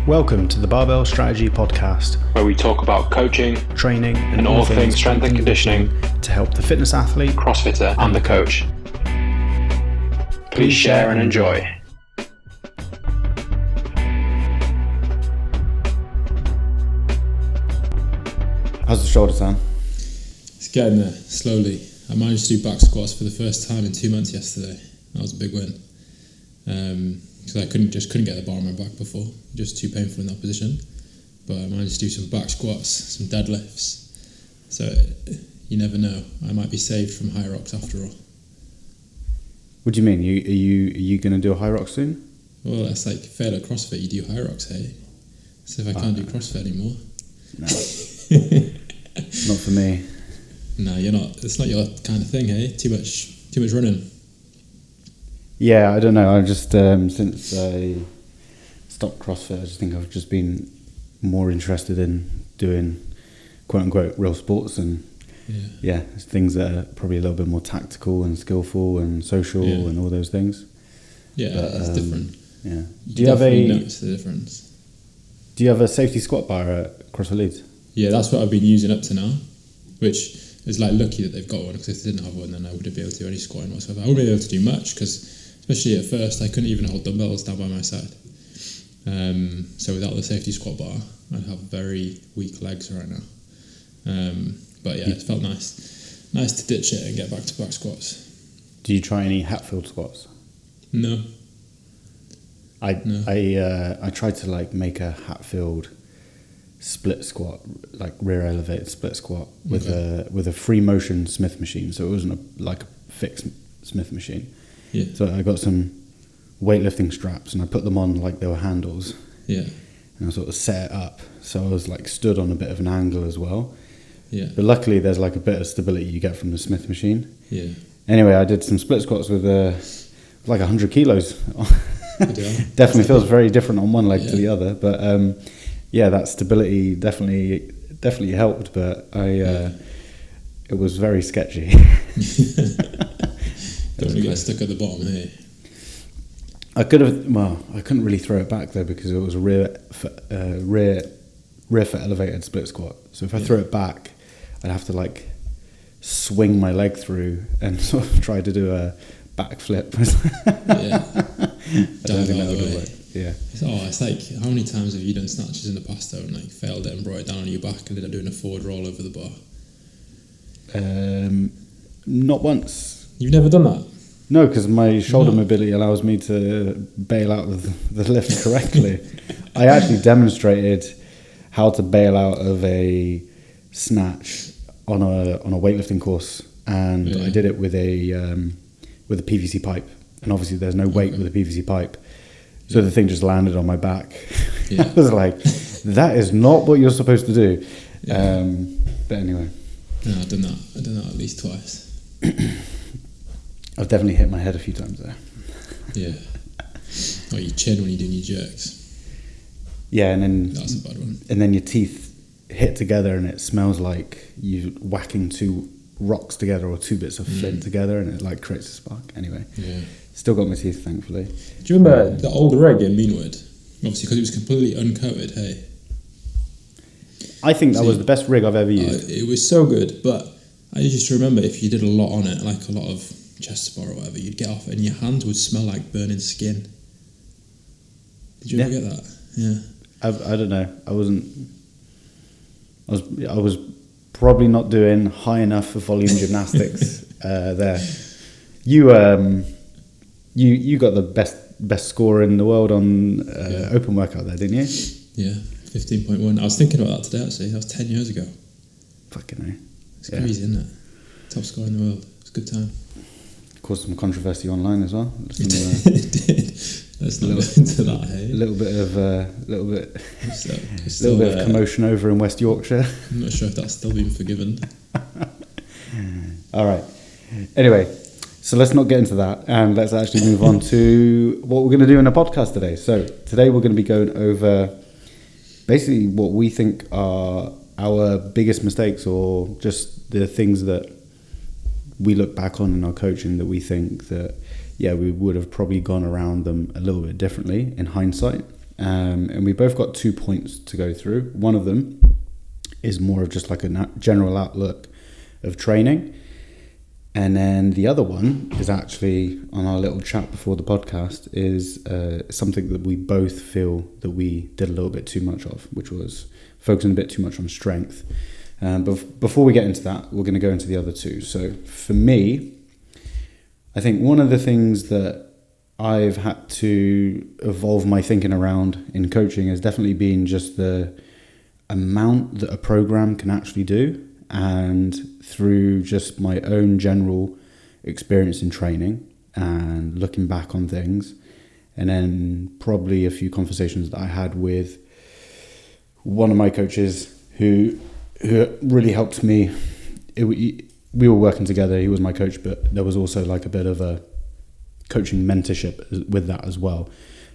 Welcome to the Barbell Strategy Podcast, where we talk about coaching, training, and all things strength and conditioning to help the fitness athlete, CrossFitter, and the coach. Please share and enjoy. How's the shoulder sound? It's getting there, slowly. I managed to do back squats for the first time in 2 months yesterday. That was a big win. Because I couldn't get the bar on my back before, just too painful in that position. But I managed to do some back squats, some deadlifts. So you never know. I might be saved from high rocks after all. What do you mean? Are you going to do a high rock soon? Well, that's like fail at CrossFit, you do high rocks, hey? So if I can't do CrossFit anymore. No. Not for me. No, you're not. It's not your kind of thing, hey? Too much running. Yeah, I don't know. I just since I stopped CrossFit, I just think I've just been more interested in doing quote unquote real sports and things that are probably a little bit more tactical and skillful and social and all those things. Yeah, but, it's different. Yeah. Do you notice the difference? Do you have a safety squat bar at CrossFit Leeds? Yeah, that's what I've been using up to now, which is like lucky that they've got one, because if they didn't have one, then I wouldn't be able to do any squatting whatsoever. I wouldn't be able to do much, because especially at first, I couldn't even hold dumbbells down by my side. So without the safety squat bar, I'd have very weak legs right now. But yeah, it felt nice to ditch it and get back to back squats. Do you try any Hatfield squats? No. I tried to like make a Hatfield split squat, like rear elevated split squat with a free motion Smith machine, so it wasn't like a fixed Smith machine. Yeah. So I got some weightlifting straps and I put them on like they were handles. Yeah. And I sort of set it up so I was like stood on a bit of an angle as well. Yeah. But luckily there's like a bit of stability you get from the Smith machine. Yeah. Anyway, I did some split squats with like 100 kilos. Definitely feels very different on one leg to the other, but that stability definitely helped, but it was very sketchy. Don't want to get stuck at the bottom here. I couldn't really throw it back though, because it was a rear foot elevated split squat. So if I threw it back, I'd have to like swing my leg through and sort of try to do a backflip. Yeah. I don't think that would work. Yeah. It's like, how many times have you done snatches in the past though and like failed it and brought it down on your back and ended up doing a forward roll over the bar? Not once. You've never done that? No, because my shoulder mobility allows me to bail out of the lift correctly. I actually demonstrated how to bail out of a snatch on a weightlifting course, and I did it with a PVC pipe. And obviously, there's no weight with a PVC pipe, so the thing just landed on my back. Yeah. I was like, "That is not what you're supposed to do." Yeah. But anyway, no, I've done that at least twice. I've definitely hit my head a few times there. Yeah. Or your chin when you're doing your jerks. Yeah, and then that's a bad one. And then your teeth hit together, and it smells like you whacking two rocks together or two bits of flint together, and it like creates a spark. Anyway, still got my teeth, thankfully. Do you remember the old rig in Meanwood? Obviously, because it was completely uncoated. Hey. I think that was the best rig I've ever used. It was so good, but I used to remember if you did a lot on it, like a lot of chest to bar or whatever, you'd get off and your hands would smell like burning skin. Did you ever get that? Yeah. I don't know. I was probably not doing high enough for volume gymnastics there. You got the best score in the world on open workout there, didn't you? Yeah, 15.1. I was thinking about that today actually. That was 10 years ago. Fucking hell. It's crazy, isn't it? Top score in the world. It's a good time. Caused some controversy online as well. It did. Let's not go into that. Hey? A little bit of commotion over in West Yorkshire. I'm not sure if that's still been forgiven. All right. Anyway, so let's not get into that, and let's actually move on to what we're going to do in the podcast today. So today we're going to be going over basically what we think are our biggest mistakes, or just the things that we look back on in our coaching that we think that, we would have probably gone around them a little bit differently in hindsight. and we both got 2 points to go through. One of them is more of just like a general outlook of training. And then the other one is actually on our little chat before the podcast is something that we both feel that we did a little bit too much of, which was focusing a bit too much on strength. But before we get into that, we're going to go into the other two. So for me, I think one of the things that I've had to evolve my thinking around in coaching has definitely been just the amount that a program can actually do, and through just my own general experience in training and looking back on things, and then probably a few conversations that I had with one of my coaches who really helped me. We were working together, he was my coach, but there was also like a bit of a coaching mentorship with that as well.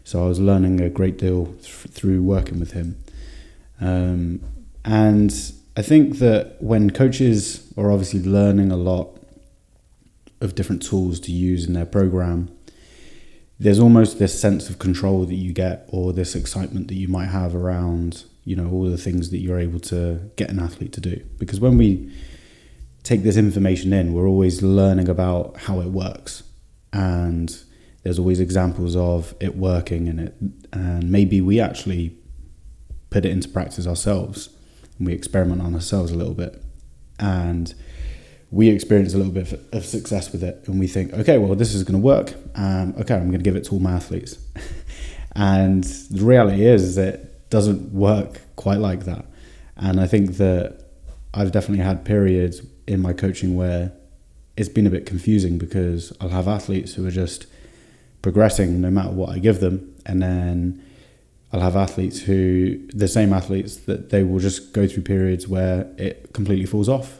So I was learning a great deal through working with him. And I think that when coaches are obviously learning a lot of different tools to use in their program, there's almost this sense of control that you get, or this excitement that you might have around, all the things that you're able to get an athlete to do. Because when we take this information in, we're always learning about how it works. And there's always examples of it working, and maybe we actually put it into practice ourselves, and we experiment on ourselves a little bit, and we experience a little bit of success with it, and we think, okay, well, this is going to work. Okay, I'm going to give it to all my athletes. And the reality is that it doesn't work quite like that. And I think that I've definitely had periods in my coaching where it's been a bit confusing, because I'll have athletes who are just progressing no matter what I give them, and then I'll have the same athletes that they will just go through periods where it completely falls off.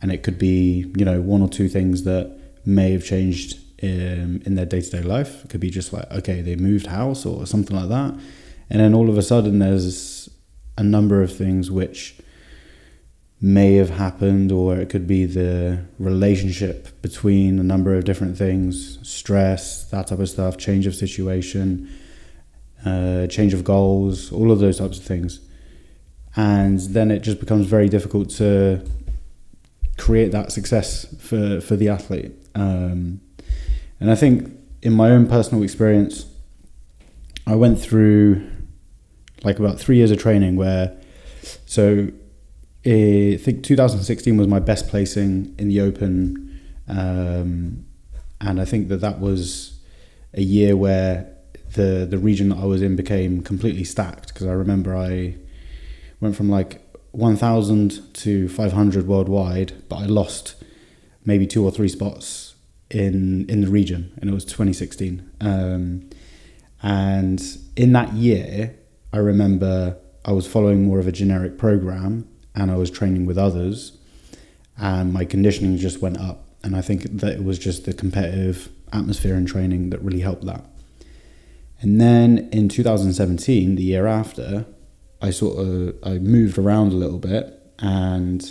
And it could be, one or two things that may have changed in their day-to-day life. It could be just like, okay, they moved house or something like that. And then all of a sudden there's a number of things which may have happened, or it could be the relationship between a number of different things, stress, that type of stuff, change of situation, change of goals, all of those types of things. And then it just becomes very difficult to create that success for the athlete. And I think in my own personal experience, I went through like about 3 years of training where, so I think 2016 was my best placing in the Open, and I think that was a year where the region that I was in became completely stacked, because I remember I went from like 1,000 to 500 worldwide, but I lost maybe 2 or 3 spots in the region, and it was 2016. And in that year, I remember I was following more of a generic program, and I was training with others, and my conditioning just went up. And I think that it was just the competitive atmosphere in training that really helped that. And then in 2017, the year after, I moved around a little bit, and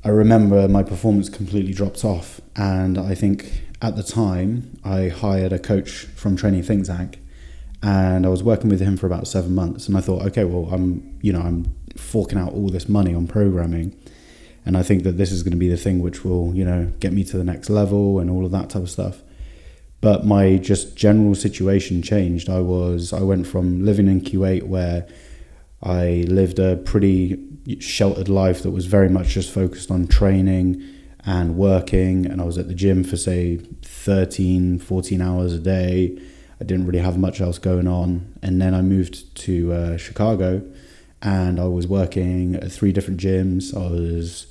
I remember my performance completely dropped off. And I think at the time I hired a coach from Training Think Tank, and I was working with him for about 7 months. And I thought, okay, well, I'm forking out all this money on programming, and I think that this is going to be the thing which will, get me to the next level and all of that type of stuff. But my just general situation changed. I went from living in Kuwait, where I lived a pretty sheltered life that was very much just focused on training and working, and I was at the gym for say 13, 14 hours a day. I didn't really have much else going on. And then I moved to Chicago, and I was working at 3 different gyms. I was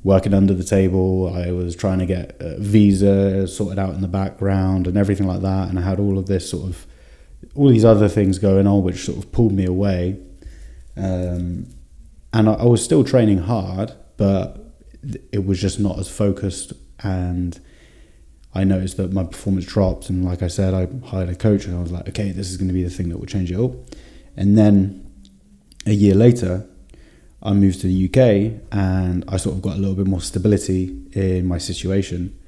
working under the table. I was trying to get a visa sorted out in the background and everything like that. And I had all of this all these other things going on, which sort of pulled me away. And I was still training hard, but it was just not as focused. And I noticed that my performance dropped. And like I said, I hired a coach, and I was like, okay, this is going to be the thing that will change it all. And then a year later, I moved to the UK, and I sort of got a little bit more stability in my situation.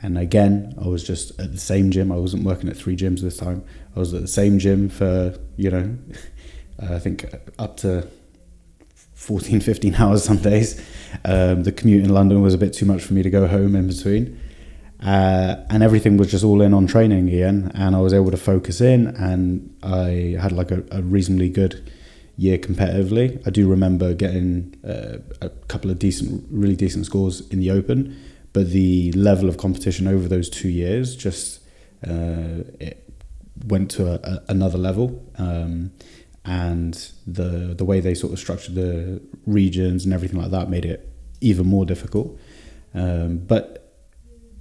And again, I was just at the same gym. I wasn't working at 3 gyms this time. I was at the same gym for, I think up to 14, 15 hours some days. The commute in London was a bit too much for me to go home in between. And everything was just all in on training again. And I was able to focus in, and I had like a reasonably good year competitively. I do remember getting a couple of really decent scores in the Open, but the level of competition over those 2 years just it went to another level. And the way they sort of structured the regions and everything like that made it even more difficult. But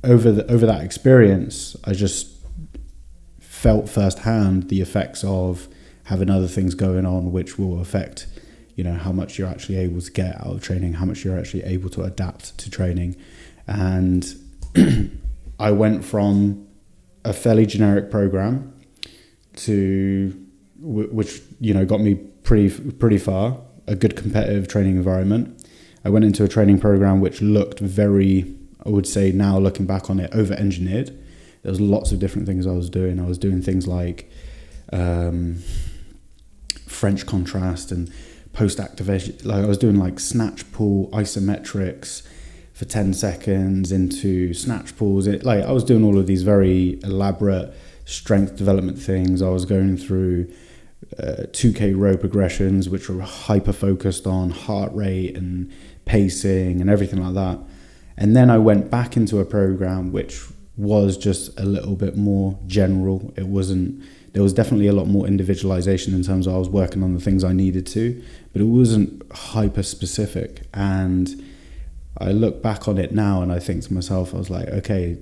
over that experience, I just felt firsthand the effects of having other things going on, which will affect, how much you're actually able to get out of training, how much you're actually able to adapt to training. And I went from a fairly generic program to which got me pretty far, a good competitive training environment. I went into a training program which looked very, I would say now looking back on it, over-engineered. There was lots of different things I was doing. I was doing things like French contrast and post-activation. Like I was doing like snatch pull isometrics for 10 seconds into snatch pulls. I was doing all of these very elaborate strength development things. I was going through 2K row progressions, which were hyper focused on heart rate and pacing and everything like that. And then I went back into a program which was just a little bit more general. There was definitely a lot more individualization in terms of I was working on the things I needed to, but it wasn't hyper specific. And I look back on it now and I think to myself, I was like, okay,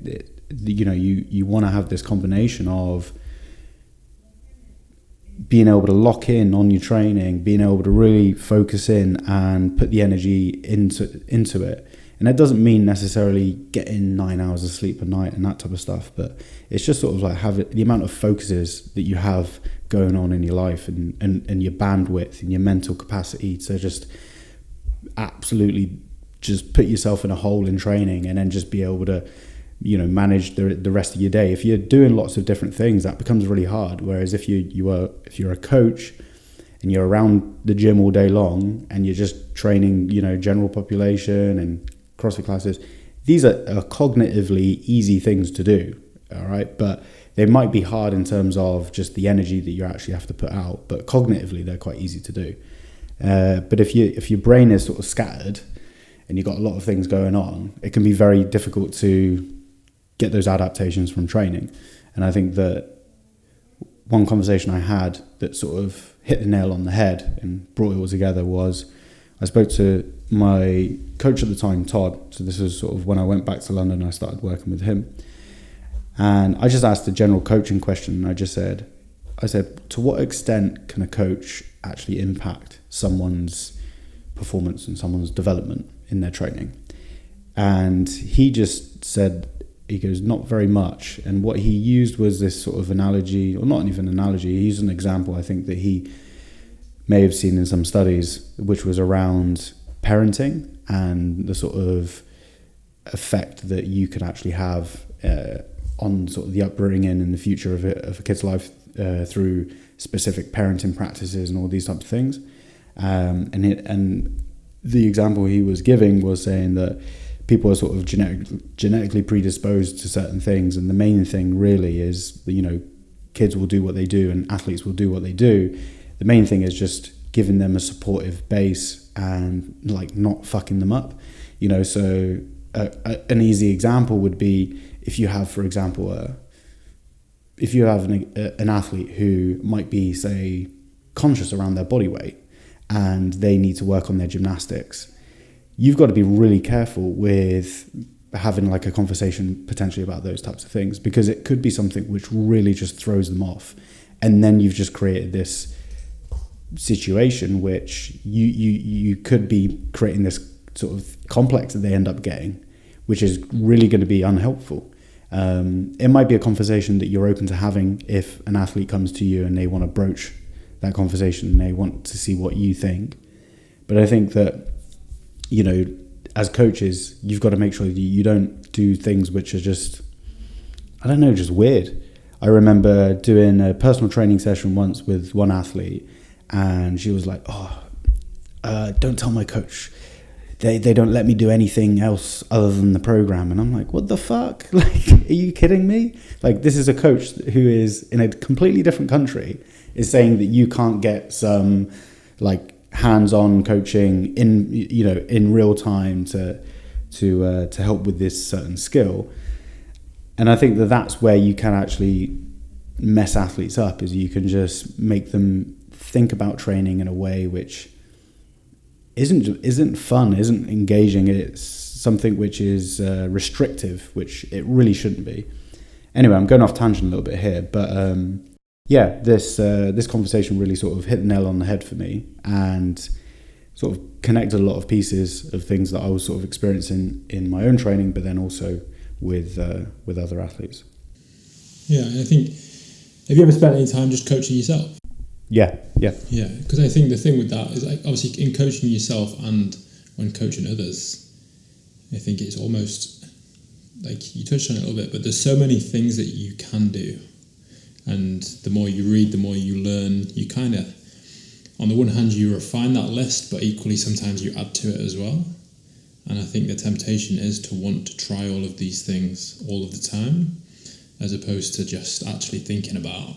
you want to have this combination of being able to lock in on your training, being able to really focus in and put the energy into it. And that doesn't mean necessarily getting 9 hours of sleep a night and that type of stuff, but it's just sort of like have the amount of focuses that you have going on in your life and your bandwidth and your mental capacity to just absolutely just put yourself in a hole in training and then just be able to manage the rest of your day. If you're doing lots of different things, that becomes really hard. Whereas if you're a coach and you're around the gym all day long and you're just training, general population and CrossFit classes, these are cognitively easy things to do. All right, but they might be hard in terms of just the energy that you actually have to put out. But cognitively, they're quite easy to do. But if your brain is sort of scattered and you've got a lot of things going on, it can be very difficult to get those adaptations from training. And I think that one conversation I had that sort of hit the nail on the head and brought it all together was I spoke to my coach at the time, Todd. So this was sort of when I went back to London and I started working with him. And I just asked a general coaching question. And I said, to what extent can a coach actually impact someone's performance and someone's development in their training? And he just said, he goes, not very much. And what he used was this sort of analogy, or not even analogy, he used an example I think that he may have seen in some studies, which was around parenting and the sort of effect that you could actually have on sort of the upbringing and the future of a kid's life through specific parenting practices and all these types of things. And the example he was giving was saying that people are sort of genetically predisposed to certain things, and the main thing really is that, kids will do what they do and athletes will do what they do. The main thing is just giving them a supportive base and not fucking them up, so an easy example would be if you have, for example, an athlete who might be, say, conscious around their body weight and they need to work on their gymnastics. You've got to be really careful with having a conversation potentially about those types of things, because it could be something which really just throws them off. And then you've just created this situation which you could be creating this sort of complex that they end up getting, which is really going to be unhelpful. It might be a conversation that you're open to having if an athlete comes to you and they want to broach that conversation and they want to see what you think. But I think that, as coaches, you've got to make sure that you don't do things which are just, I don't know, just weird. I remember doing a personal training session once with one athlete, and she was like, don't tell my coach. They don't let me do anything else other than the program. And I'm like, what the fuck? Like, are you kidding me? Like, this is a coach who is in a completely different country, is saying that you can't get some like hands-on coaching in real time to help with this certain skill. And I think that that's where you can actually mess athletes up, is you can just make them think about training in a way which isn't fun, isn't engaging. It's something which is restrictive, which it really shouldn't be. Anyway, I'm going off tangent a little bit here, but this conversation really sort of hit the nail on the head for me, and sort of connected a lot of pieces of things that I was sort of experiencing in my own training, but then also with other athletes. Yeah, and I think, have you ever spent any time just coaching yourself? Yeah. Because I think the thing with that is, like, obviously in coaching yourself and when coaching others, I think it's almost like you touched on it a little bit, but there's so many things that you can do, and the more you read, the more you learn. You kind of, on the one hand, you refine that list, but equally sometimes you add to it as well. And I think the temptation is to want to try all of these things all of the time, as opposed to just actually thinking about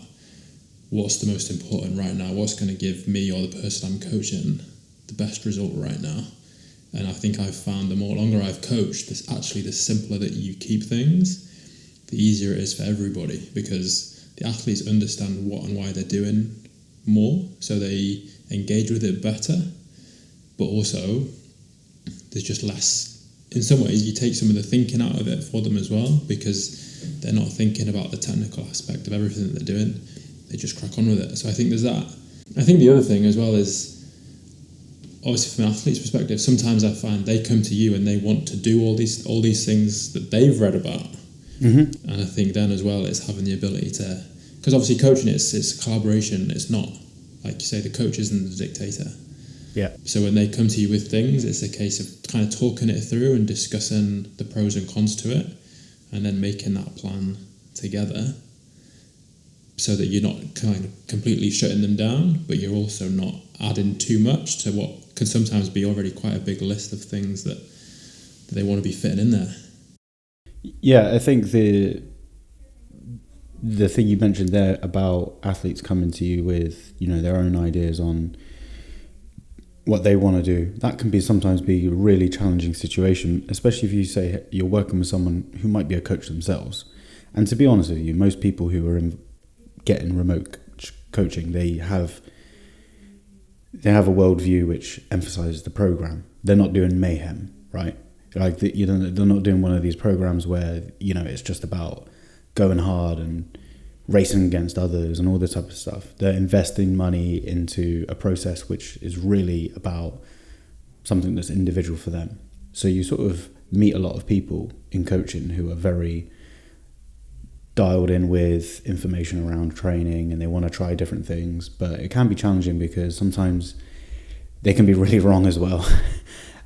what's the most important right now, what's going to give me or the person I'm coaching the best result right now. And I think I've found the more longer I've coached, the simpler that you keep things, the easier it is for everybody, because the athletes understand what and why they're doing more, so they engage with it better. But also, there's just less, in some ways you take some of the thinking out of it for them as well, because they're not thinking about the technical aspect of everything that they're doing. They just crack on with it. So I think there's that. I think the other thing as well is, obviously from an athlete's perspective, sometimes I find they come to you and they want to do all these things that they've read about. Mm-hmm. And I think then as well it's having the ability to, because obviously coaching it's collaboration. It's not, like you say, the coach isn't the dictator. Yeah. So when they come to you with things, it's a case of kind of talking it through and discussing the pros and cons to it, and then making that plan together, so that you're not kind of completely shutting them down, but you're also not adding too much to what can sometimes be already quite a big list of things that they want to be fitting in there. Yeah, I think the thing you mentioned there about athletes coming to you with, their own ideas on what they want to do, that can sometimes be a really challenging situation, especially if you say you're working with someone who might be a coach themselves. And to be honest with you, most people who are getting remote coaching, they have a worldview which emphasizes the program. They're not doing mayhem, right? Like they're not doing one of these programs where it's just about going hard and racing against others and all this type of stuff. They're investing money into a process which is really about something that's individual for them. So you sort of meet a lot of people in coaching who are very dialed in with information around training, and they want to try different things, but it can be challenging because sometimes they can be really wrong as well.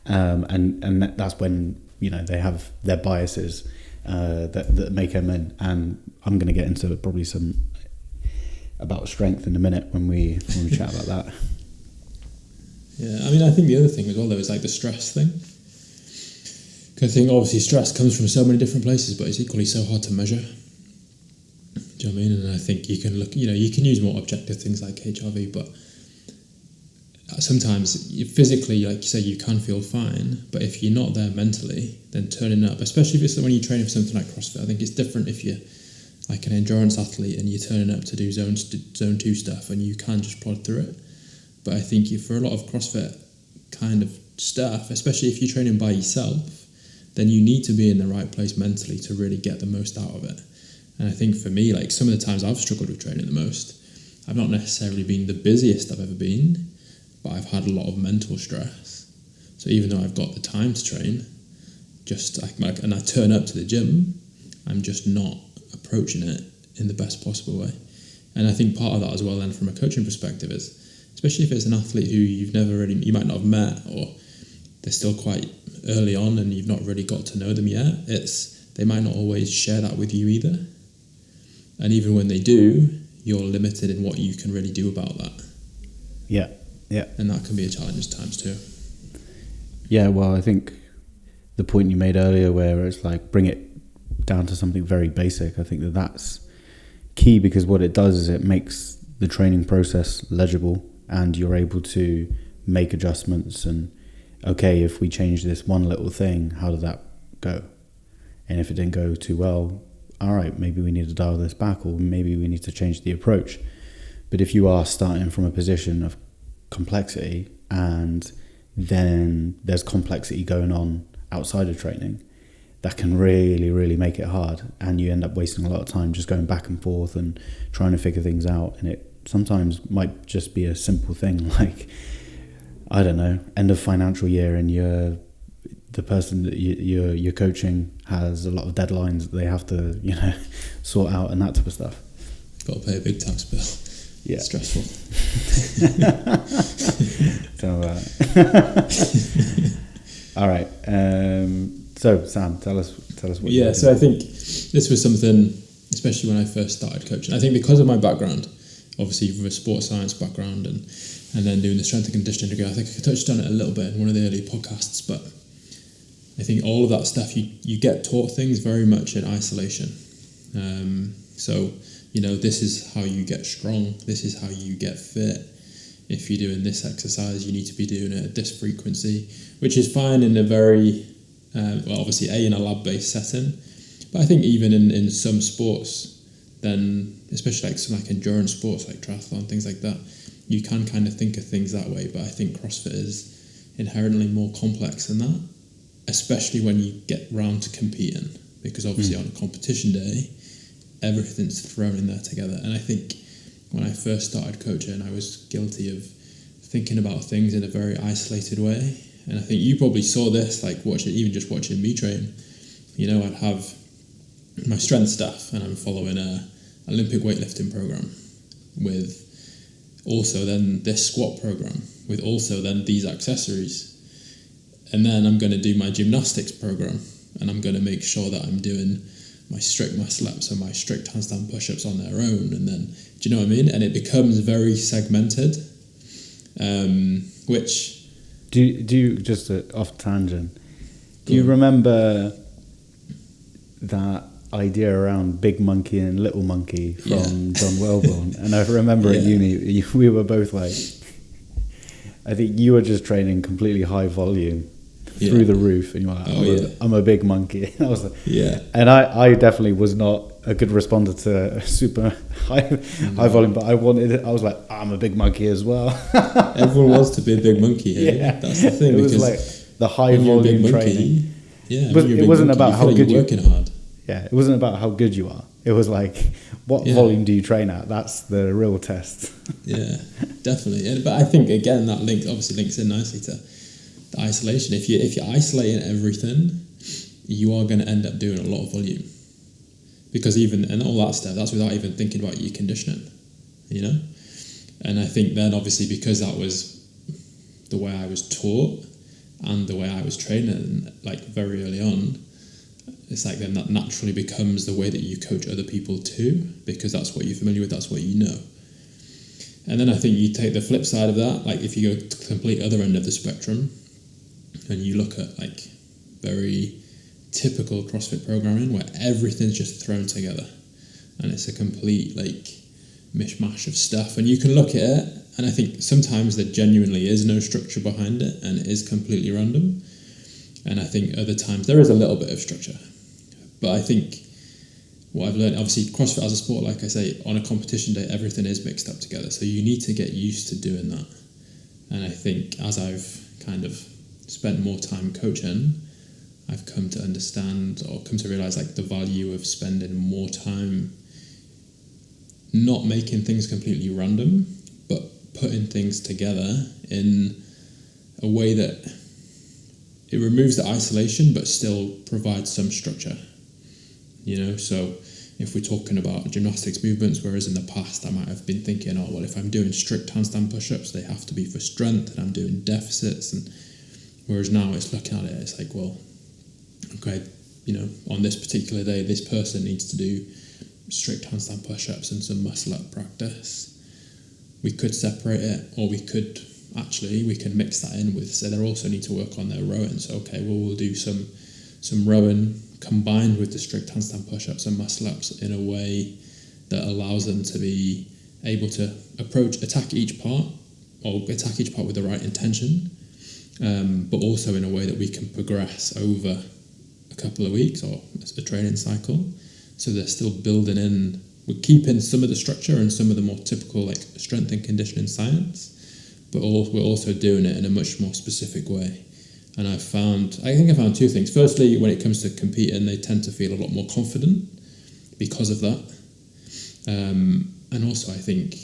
And that's when they have their biases that make them in. And I'm going to get into probably some about strength in a minute when we chat about that. Yeah, I mean, I think the other thing as well though is like the stress thing. Because I think obviously stress comes from so many different places, but it's equally so hard to measure. Do you know what I mean? And I think you can look, you can use more objective things like HRV, but sometimes physically, like you say, you can feel fine, but if you're not there mentally, then turning up, especially if it's when you're training for something like CrossFit, I think it's different if you're like an endurance athlete and you're turning up to do zone 2 stuff and you can just plod through it. But I think for a lot of CrossFit kind of stuff, especially if you're training by yourself, then you need to be in the right place mentally to really get the most out of it. And I think for me, like some of the times I've struggled with training the most, I've not necessarily been the busiest I've ever been, but I've had a lot of mental stress. So even though I've got the time to train, and I turn up to the gym, I'm just not approaching it in the best possible way. And I think part of that as well then from a coaching perspective is, especially if it's an athlete who you might not have met, or they're still quite early on and you've not really got to know them yet, they might not always share that with you either. And even when they do, you're limited in what you can really do about that. Yeah, yeah. And that can be a challenge at times too. Yeah, well, I think the point you made earlier where it's like bring it down to something very basic, I think that's key, because what it does is it makes the training process legible and you're able to make adjustments and, okay, if we change this one little thing, how did that go? And if it didn't go too well, all right, maybe we need to dial this back, or maybe we need to change the approach. But if you are starting from a position of complexity and then there's complexity going on outside of training, that can really, really make it hard, and you end up wasting a lot of time just going back and forth and trying to figure things out. And it sometimes might just be a simple thing like, I don't know, end of financial year, and the person that you're coaching has a lot of deadlines that they have to, sort out and that type of stuff. Got to pay a big tax bill. Yeah. Stressful. Tell me about it. All right. So Sam, tell us what. Yeah. So I think this was something, especially when I first started coaching. I think because of my background, obviously with a sports science background, and then doing the strength and conditioning degree, I think I touched on it a little bit in one of the early podcasts. But I think all of that stuff, you get taught things very much in isolation. So this is how you get strong. This is how you get fit. If you're doing this exercise, you need to be doing it at this frequency, which is fine in a very, obviously in a lab-based setting. But I think even in some sports, then especially like some endurance sports like triathlon, things like that, you can kind of think of things that way. But I think CrossFit is inherently more complex than that, especially when you get round to competing, because obviously on a competition day, everything's thrown in there together. And I think when I first started coaching, I was guilty of thinking about things in a very isolated way. And I think you probably saw this, like watching me train. I'd have my strength stuff, and I'm following a Olympic weightlifting program with also then this squat program with also then these accessories. And then I'm going to do my gymnastics program, and I'm going to make sure that I'm doing my strict muscle ups and my strict handstand push-ups on their own. And then, do you know what I mean? And it becomes very segmented, which... Do you just off tangent, do you remember that idea around big monkey and little monkey from John Wellborn? And I remember at uni, we were both like, I think you were just training completely high volume through the roof, and you're like, I'm a big monkey. And I was like, and I definitely was not a good responder to super high volume, but I was like, I'm a big monkey as well. Everyone wants to be a big monkey here. Yeah. That's the thing. It was like the high volume training. It wasn't about how good you're working hard. Yeah, it wasn't about how good you are. It was like, what volume do you train at? That's the real test. Yeah, definitely. But I think again that obviously links in nicely to the isolation. If you're isolating everything, you are going to end up doing a lot of volume, because and all that stuff, that's without even thinking about your conditioning, And I think then obviously because that was the way I was taught and the way I was training, like very early on, it's like then that naturally becomes the way that you coach other people too, because that's what you're familiar with, that's what you know. And then I think you take the flip side of that, like if you go to the complete other end of the spectrum and you look at like very typical CrossFit programming where everything's just thrown together and it's a complete like mishmash of stuff, and you can look at it and I think sometimes there genuinely is no structure behind it and it is completely random, and I think other times there is a little bit of structure. But I think what I've learned, obviously CrossFit as a sport, like I say, on a competition day everything is mixed up together, so you need to get used to doing that. And I think as I've kind of spent more time coaching, I've come to understand or come to realise like the value of spending more time not making things completely random, but putting things together in a way that it removes the isolation but still provides some structure. So if we're talking about gymnastics movements, whereas in the past I might have been thinking, if I'm doing strict handstand push-ups, they have to be for strength, and I'm doing deficits, and Whereas now it's looking at it, it's like, well, okay, on this particular day, this person needs to do strict handstand push-ups and some muscle-up practice. We could separate it, or we can mix that in with, say, they also need to work on their rowing. So, okay, well, we'll do some rowing combined with the strict handstand push-ups and muscle-ups in a way that allows them to be able to attack each part with the right intention, but also in a way that we can progress over a couple of weeks or a training cycle. So they're still building in, we're keeping some of the structure and some of the more typical like strength and conditioning science, but we're also doing it in a much more specific way. And I think I found two things. Firstly, when it comes to competing, they tend to feel a lot more confident because of that. And also I think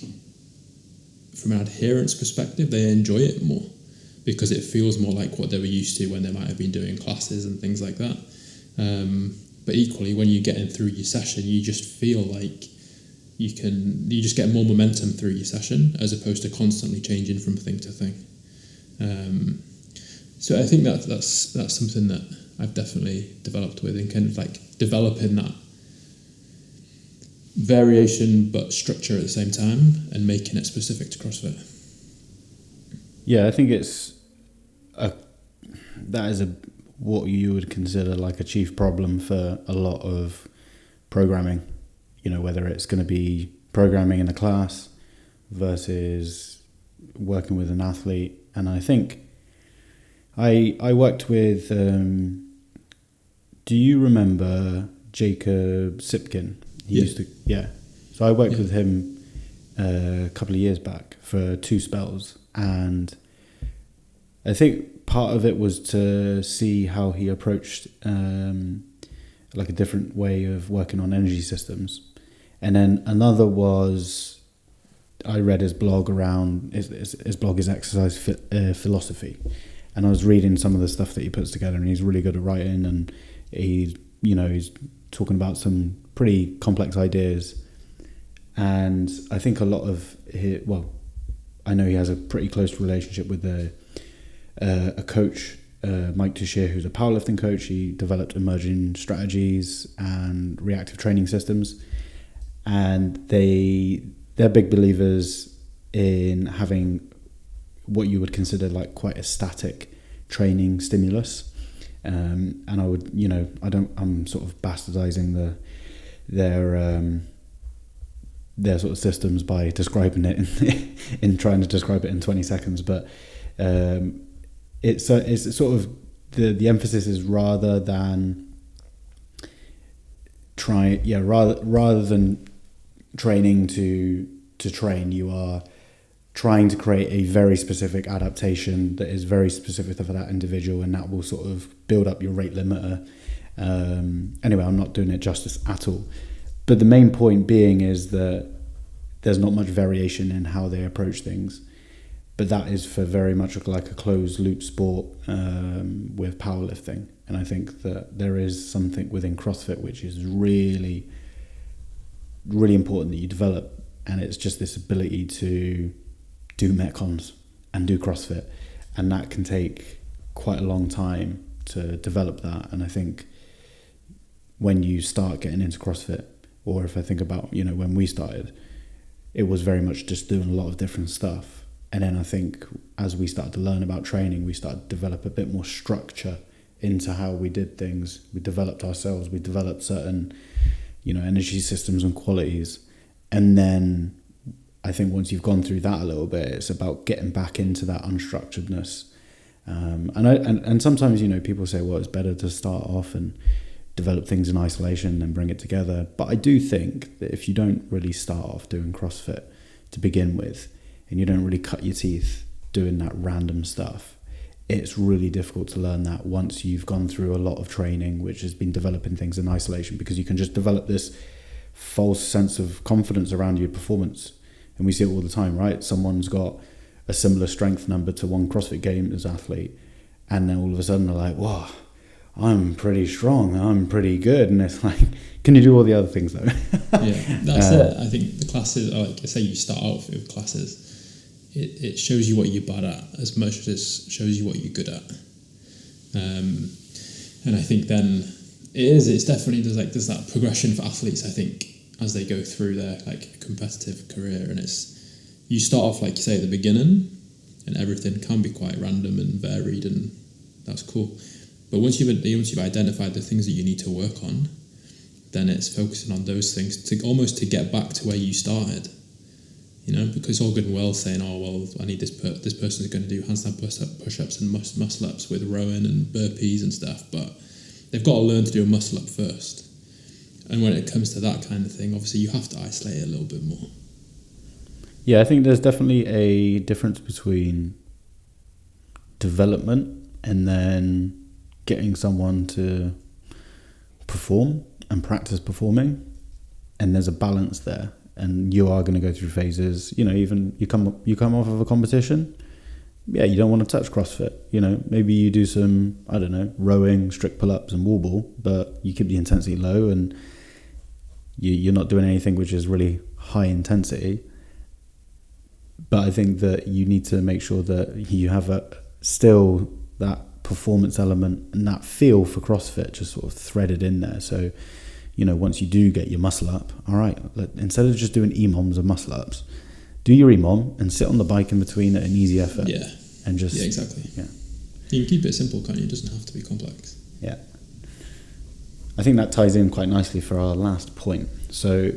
from an adherence perspective, they enjoy it more because it feels more like what they were used to when they might have been doing classes and things like that. But equally, when you're getting through your session, you just feel like you just get more momentum through your session as opposed to constantly changing from thing to thing. So I think that's something that I've definitely developed with, and kind of like developing that variation but structure at the same time and making it specific to CrossFit. Yeah, I think what you would consider like a chief problem for a lot of programming, whether it's going to be programming in a class versus working with an athlete. And I think I worked with, do you remember Jacob Sipkin? So I worked with him a couple of years back for 2 spells, and I think part of it was to see how he approached like a different way of working on energy systems. And then another was, I read his blog around, his blog is Exercise Philosophy, and I was reading some of the stuff that he puts together, and he's really good at writing, and he's talking about some pretty complex ideas. And I think a lot of I know he has a pretty close relationship with a coach, Mike Tushir, who's a powerlifting coach. He developed emerging strategies and reactive training systems, and they're big believers in having what you would consider like quite a static training stimulus. And I would, I'm sort of bastardizing their sort of systems by describing it in trying to describe it in 20 seconds. But it's sort of the emphasis is rather than training to train, you are trying to create a very specific adaptation that is very specific for that individual, and that will sort of build up your rate limiter. Anyway, I'm not doing it justice at all. But the main point being is that there's not much variation in how they approach things. But that is for very much like a closed loop sport with powerlifting. And I think that there is something within CrossFit which is really, really important that you develop. And it's just this ability to do Metcons and do CrossFit. And that can take quite a long time to develop that. And I think when you start getting into CrossFit, or if I think about, when we started, it was very much just doing a lot of different stuff. And then I think as we started to learn about training, we started to develop a bit more structure into how we did things. We developed ourselves, we developed certain, energy systems and qualities. And then I think once you've gone through that a little bit, it's about getting back into that unstructuredness. And sometimes, people say, well, it's better to start off and develop things in isolation and bring it together. But I do think that if you don't really start off doing CrossFit to begin with, and you don't really cut your teeth doing that random stuff, it's really difficult to learn that once you've gone through a lot of training, which has been developing things in isolation, because you can just develop this false sense of confidence around your performance. And we see it all the time, right? Someone's got a similar strength number to one CrossFit Games athlete, and then all of a sudden they're like, whoa, I'm pretty strong, I'm pretty good. And it's like, can you do all the other things though? Yeah, that's it. I think the classes, like say you start off with classes, it shows you what you're bad at as much as it shows you what you're good at. And I think then it's definitely there's that progression for athletes, I think, as they go through their like competitive career, and you start off, like you say, at the beginning, and everything can be quite random and varied, and that's cool. But once you've identified the things that you need to work on, then it's focusing on those things to get back to where you started. You know, because it's all good and well saying, oh well, I need this person's going to do handstand push-ups and muscle ups with rowing and burpees and stuff, but they've got to learn to do a muscle up first. And when it comes to that kind of thing, obviously you have to isolate it a little bit more. Yeah, I think there's definitely a difference between development and then getting someone to perform and practice performing, and there's a balance there, and you are going to go through phases. You know, even you come off of a competition, yeah, you don't want to touch CrossFit. You know, maybe you do some, I don't know, rowing, strict pull-ups and wall ball, but you keep the intensity low, and you're not doing anything which is really high intensity. But I think that you need to make sure that you have still that performance element and that feel for CrossFit just sort of threaded in there. So, you know, once you do get your muscle up, all right, instead of just doing EMOMs of muscle ups, do your EMOM and sit on the bike in between at an easy effort. Yeah. And just... Yeah, exactly. Yeah. You can keep it simple, can't you? It doesn't have to be complex. Yeah. I think that ties in quite nicely for our last point. So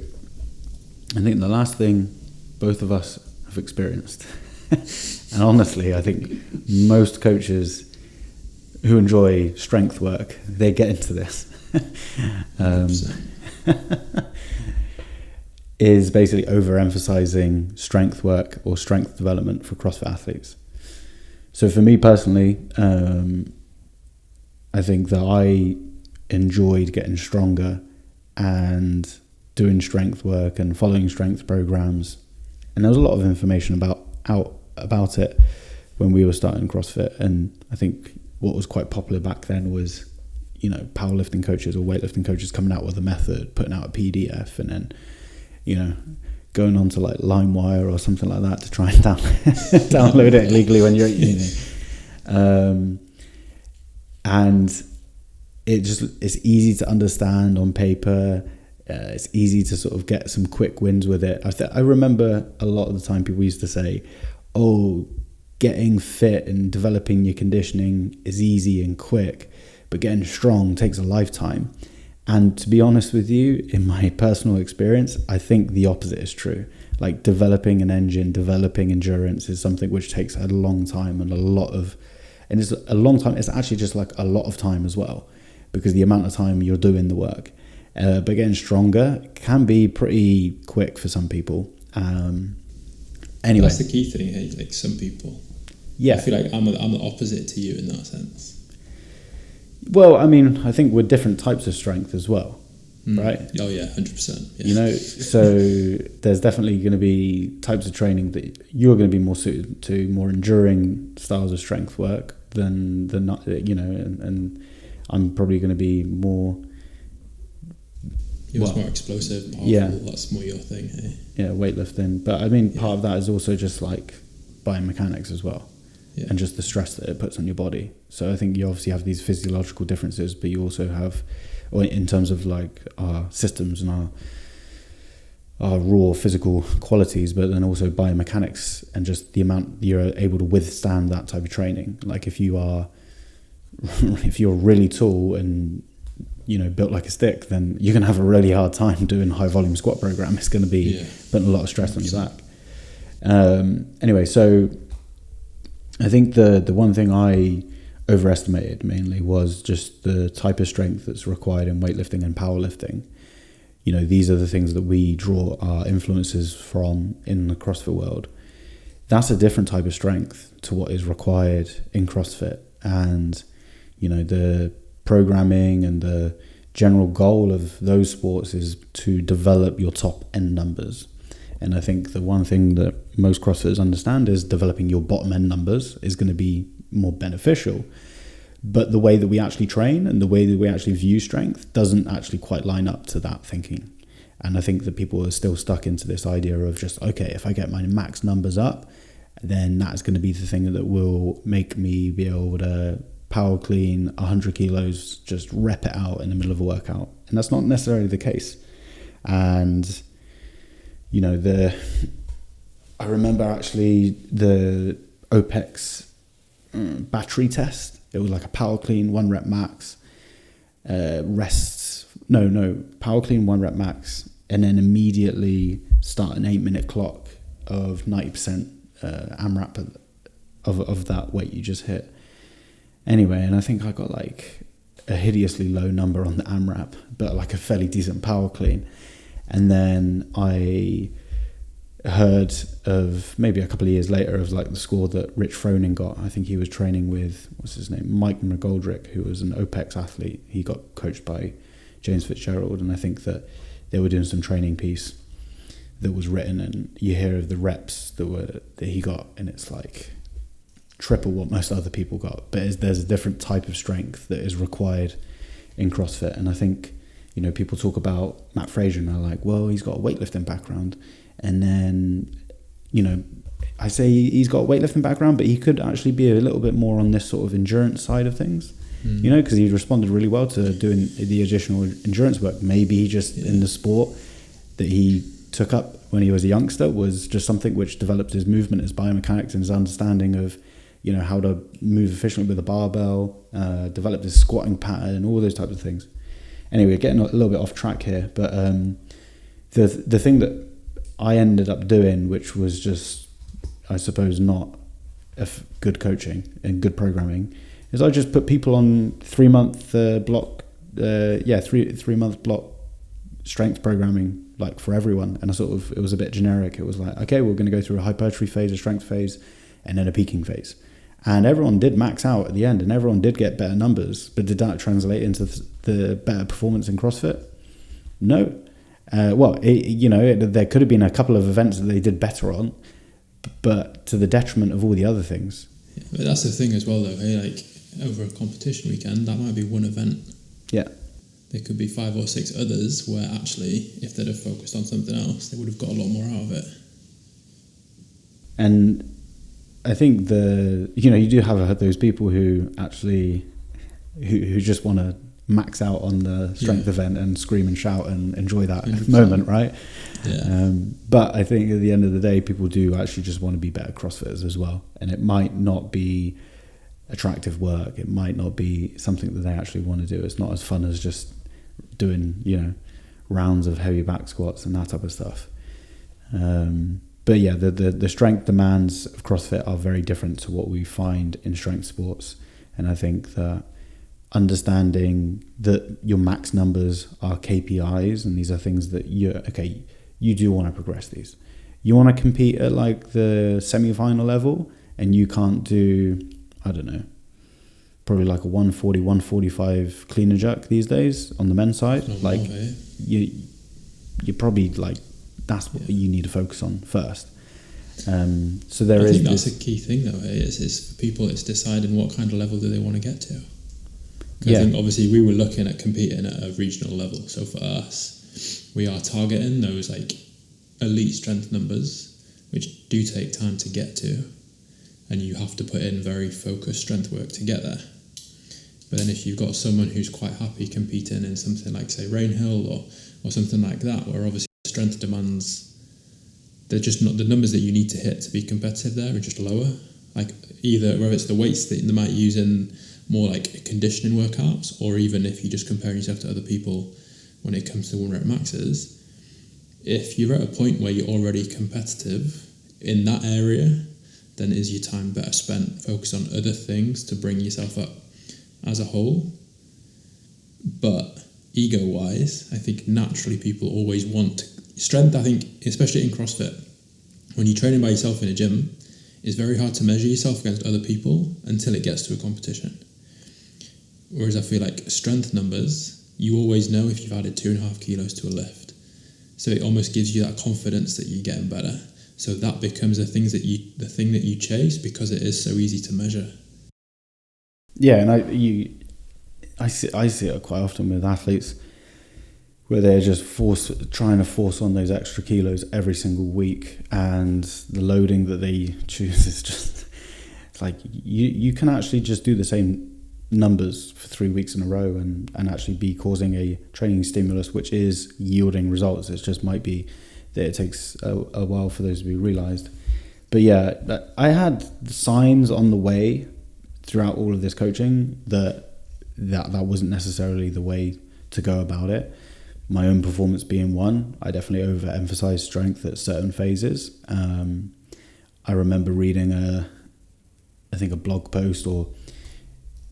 I think the last thing both of us have experienced, and honestly, I think most coaches who enjoy strength work, they get into this, is basically overemphasizing strength work or strength development for CrossFit athletes. So for me personally, I think that I enjoyed getting stronger and doing strength work and following strength programs, and there was a lot of information about it when we were starting CrossFit. And I think what was quite popular back then was, you know, powerlifting coaches or weightlifting coaches coming out with a method, putting out a PDF, and then, you know, going on to like LimeWire or something like that to try and download it illegally when you're at uni. And it's easy to understand on paper. It's easy to sort of get some quick wins with it. I remember a lot of the time people used to say, oh, getting fit and developing your conditioning is easy and quick, but getting strong takes a lifetime. And to be honest with you, in my personal experience, I think the opposite is true. Like developing an engine, developing endurance is something which takes a long time and it's a long time. It's actually just like a lot of time as well, because the amount of time you're doing the work. But getting stronger can be pretty quick for some people. Anyway, that's the key thing. Hey? Like some people, yeah, I feel like I'm the opposite to you in that sense. Well, I mean, I think we're different types of strength as well, right? Oh yeah, 100%. Yeah. You know, so there's definitely going to be types of training that you're going to be more suited to, more enduring styles of strength work than you know, and I'm probably going to be more. You're more explosive, powerful. Yeah, that's more your thing. Hey? Yeah, weightlifting. But I mean, part of that is also just like biomechanics as well. Yeah. And just the stress that it puts on your body. So I think you obviously have these physiological differences, but you also have, or in terms of like our systems and our raw physical qualities, but then also biomechanics and just the amount you're able to withstand that type of training. Like if you're really tall and, you know, built like a stick, then you're going to have a really hard time doing a high volume squat program. It's going to be putting a lot of stress on your back. Anyway, so I think the one thing I overestimated mainly was just the type of strength that's required in weightlifting and powerlifting. You know, these are the things that we draw our influences from in the CrossFit world. That's a different type of strength to what is required in CrossFit. And, you know, the programming and the general goal of those sports is to develop your top end numbers. And I think the one thing that most CrossFitters understand is developing your bottom end numbers is going to be more beneficial. But the way that we actually train and the way that we actually view strength doesn't actually quite line up to that thinking. And I think that people are still stuck into this idea of just, okay, if I get my max numbers up, then that's going to be the thing that will make me be able to power clean 100 kilos, just rep it out in the middle of a workout. And that's not necessarily the case. And, you know, I remember actually the OPEX battery test. It was like a power clean 1 rep max, power clean 1 rep max, and then immediately start an 8-minute clock of 90% AMRAP of that weight you just hit. Anyway, and I think I got like a hideously low number on the AMRAP, but like a fairly decent power clean. And then I heard of, maybe a couple of years later, of like the score that Rich Froning got. I think he was training with, what's his name, Mike McGoldrick, who was an OPEX athlete. He got coached by James Fitzgerald, and I think that they were doing some training piece that was written, and you hear of the reps that he got, and it's like triple what most other people got. But there's a different type of strength that is required in CrossFit. And I think, you know, people talk about Matt Fraser and they're like, well, he's got a weightlifting background. And then, you know, I say he's got a weightlifting background, but he could actually be a little bit more on this sort of endurance side of things, you know, because he responded really well to doing the additional endurance work. Maybe he just, in the sport that he took up when he was a youngster, was just something which developed his movement, his biomechanics, and his understanding of, you know, how to move efficiently with a barbell, developed his squatting pattern, all those types of things. Anyway, getting a little bit off track here, but the thing that I ended up doing, which was just, I suppose, not good coaching and good programming, is I just put people on 3-month block, 3-month block strength programming, like for everyone. And it was a bit generic. It was like, okay, we're going to go through a hypertrophy phase, a strength phase, and then a peaking phase. And everyone did max out at the end, and everyone did get better numbers. But did that translate into the better performance in CrossFit? No. There could have been a couple of events that they did better on, but to the detriment of all the other things. Yeah, but that's the thing as well, though. Hey, like over a competition weekend, that might be one event. Yeah. There could be 5 or 6 others where actually, if they'd have focused on something else, they would have got a lot more out of it. And I think you do have those people who actually who just want to max out on the strength event and scream and shout and enjoy that 100%. Moment, right? Yeah. But I think at the end of the day, people do actually just want to be better CrossFitters as well. And it might not be attractive work. It might not be something that they actually want to do. It's not as fun as just doing, you know, rounds of heavy back squats and that type of stuff. But yeah, the strength demands of CrossFit are very different to what we find in strength sports. And I think that understanding that your max numbers are KPIs, and these are things that you do want to progress these. You want to compete at like the semi-final level, and you can't do, I don't know, probably like a 140, 145 clean and jerk these days on the men's side. Like you're probably like, that's what you need to focus on first. So I think that's a key thing though. It's for people, it's deciding what kind of level do they want to get to. I think obviously we were looking at competing at a regional level. So for us, we are targeting those like elite strength numbers, which do take time to get to, and you have to put in very focused strength work to get there. But then if you've got someone who's quite happy competing in something like, say, Rainhill or something like that, where obviously strength demands, they're just not, the numbers that you need to hit to be competitive there are just lower. Like either whether it's the weights that they might use in more like conditioning workouts, or even if you just compare yourself to other people when it comes to 1 rep maxes, if you're at a point where you're already competitive in that area, then is your time better spent focus on other things to bring yourself up as a whole. But ego-wise, I think naturally people always want strength. I think especially in CrossFit, when you're training by yourself in a gym, it's very hard to measure yourself against other people until it gets to a competition. Whereas I feel like strength numbers, you always know if you've added 2.5 kilos to a lift. So it almost gives you that confidence that you're getting better. So that becomes the thing that you chase because it is so easy to measure. Yeah, and I see it quite often with athletes where they're just trying to force on those extra kilos every single week, and the loading that they choose is just, it's like you can actually just do the same numbers for 3 weeks in a row and actually be causing a training stimulus which is yielding results. It just might be that it takes a while for those to be realized. But yeah, I had signs on the way throughout all of this coaching that wasn't necessarily the way to go about it. My own performance being one, I definitely overemphasized strength at certain phases. I remember reading a blog post, or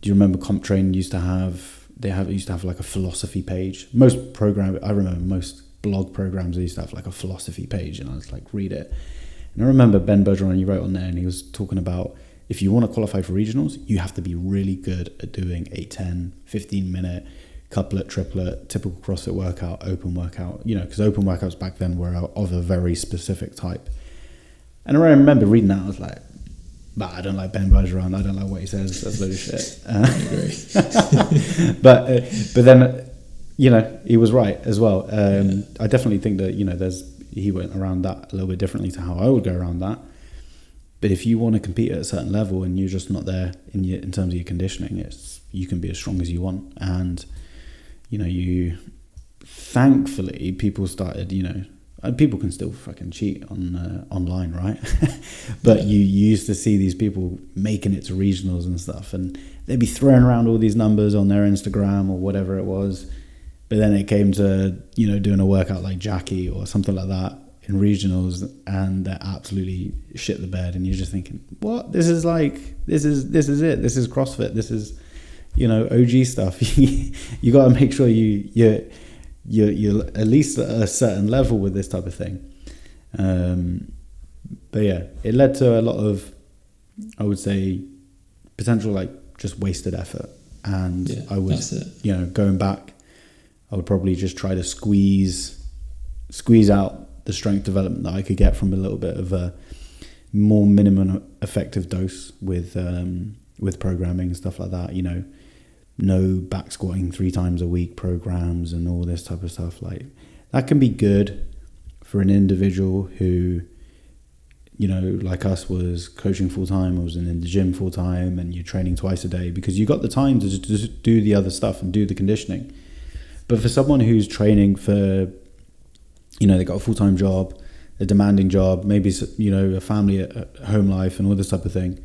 do you remember CompTrain used to have like a philosophy page? I remember most blog programs, they used to have like a philosophy page, and I was like, read it. And I remember Ben Bergeron, he wrote on there, and he was talking about, if you want to qualify for regionals, you have to be really good at doing a 10, 15 minute couplet, triplet, typical CrossFit workout, open workout, because open workouts back then were of a very specific type. And I remember reading that, I was like, but I don't like Ben Bergeron, I don't like what he says, that's a load of shit. I agree. but then, he was right as well. I definitely think that, he went around that a little bit differently to how I would go around that. But if you want to compete at a certain level and you're just not there in terms of your conditioning, you can be as strong as you want. And, thankfully, people started, people can still fucking cheat on online, right? But you used to see these people making it to regionals and stuff, and they'd be throwing around all these numbers on their Instagram or whatever it was. But then it came to, doing a workout like Jackie or something like that in regionals, and they absolutely shit the bed, and you're just thinking, what? This is it. This is CrossFit. This is, OG stuff. You got to make sure you're at least at a certain level with this type of thing. But yeah, it led to a lot of, I would say, potential like just wasted effort. And I would, going back, I would probably just try to squeeze out the strength development that I could get from a little bit of a more minimum effective dose with programming and stuff like that. No back squatting 3 times a week programs and all this type of stuff. Like, that can be good for an individual who, like us, was coaching full time, or was in the gym full time, and you're training twice a day because you got the time to just do the other stuff and do the conditioning. But for someone who's training for, they got a full-time job, a demanding job, maybe, a family at home life and all this type of thing.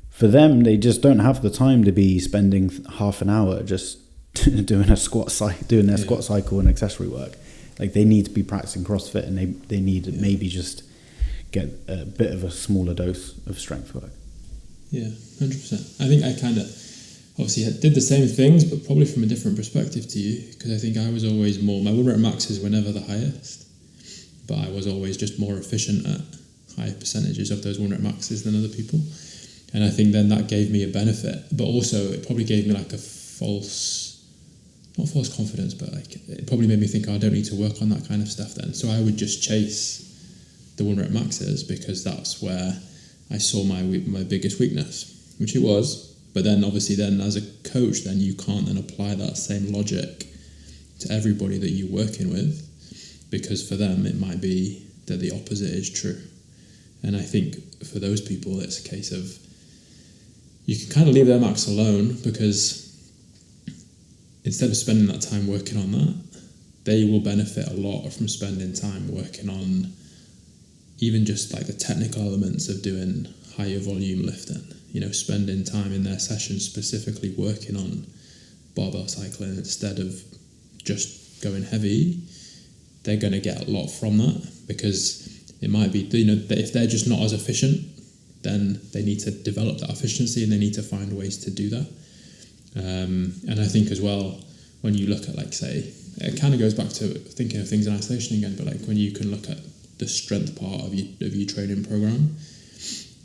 For them, they just don't have the time to be spending half an hour just doing their squat cycle and accessory work. Like, they need to be practicing CrossFit, and they need to maybe just get a bit of a smaller dose of strength work. Yeah, 100%. I think I kind of obviously did the same things, but probably from a different perspective to you, because I think I was always my win rate maxes were never the highest, but I was always just more efficient at higher percentages of those win rate maxes than other people. And I think then that gave me a benefit, but also it probably gave me like a not false confidence, but like it probably made me think, I don't need to work on that kind of stuff then. So I would just chase the win rate maxes because that's where I saw my biggest weakness, which it was. But then obviously then as a coach, then you can't then apply that same logic to everybody that you're working with, because for them it might be that the opposite is true. And I think for those people it's a case of you can kind of leave their max alone, because instead of spending that time working on that, they will benefit a lot from spending time working on even just like the technical elements of doing higher volume lifting. Spending time in their sessions specifically working on barbell cycling instead of just going heavy. They're going to get a lot from that, because it might be, if they're just not as efficient, then they need to develop that efficiency and they need to find ways to do that. And I think as well, when you look at, like, say, it kind of goes back to thinking of things in isolation again, but like when you can look at the strength part of your training program,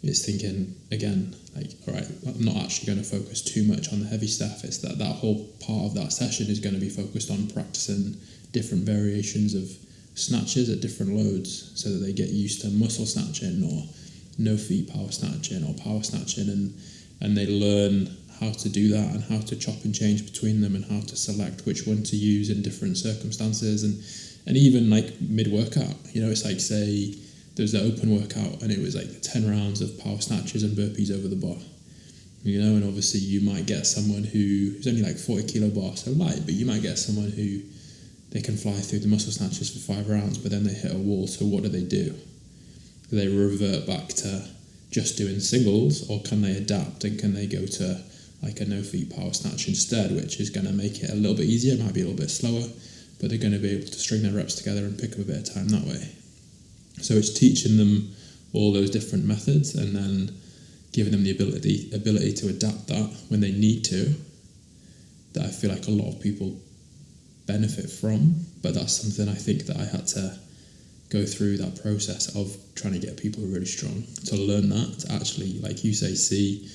it's thinking again, like, all right, I'm not actually going to focus too much on the heavy stuff. It's that whole part of that session is going to be focused on practicing different variations of snatches at different loads, so that they get used to muscle snatching or no feet power snatching or power snatching, and they learn how to do that and how to chop and change between them and how to select which one to use in different circumstances, and even like mid-workout, it's like, say there's the open workout and it was like 10 rounds of power snatches and burpees over the bar. And obviously you might get someone who's only like 40 kilo bar, so light, but you might get someone who they can fly through the muscle snatches for 5 rounds, but then they hit a wall. So what do? Do they revert back to just doing singles, or can they adapt and can they go to like a no-feet power snatch instead, which is going to make it a little bit easier, it might be a little bit slower, but they're going to be able to string their reps together and pick up a bit of time that way. So it's teaching them all those different methods and then giving them the ability to adapt that when they need to, that I feel like a lot of people benefit from. But that's something I think that I had to go through that process of trying to get people really strong, to learn that, to actually, like you say, see,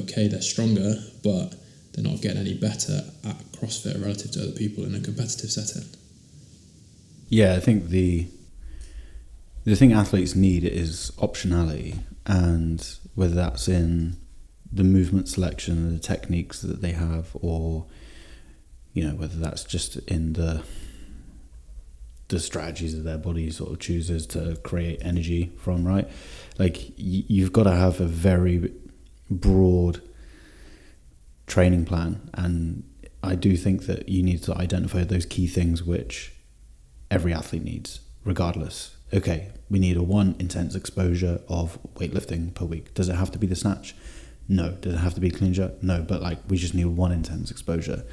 okay, they're stronger, but they're not getting any better at CrossFit relative to other people in a competitive setting. Yeah, I think the thing athletes need is optionality, and whether that's in the movement selection and the techniques that they have, or whether that's just in the strategies that their body sort of chooses to create energy from, right? Like you've got to have a very broad training plan, and I do think that you need to identify those key things which every athlete needs, regardless. Okay, we need a 1 intense exposure of weightlifting per week. Does it have to be the snatch? No. Does it have to be clean jerk? No, but we just need 1 intense exposure.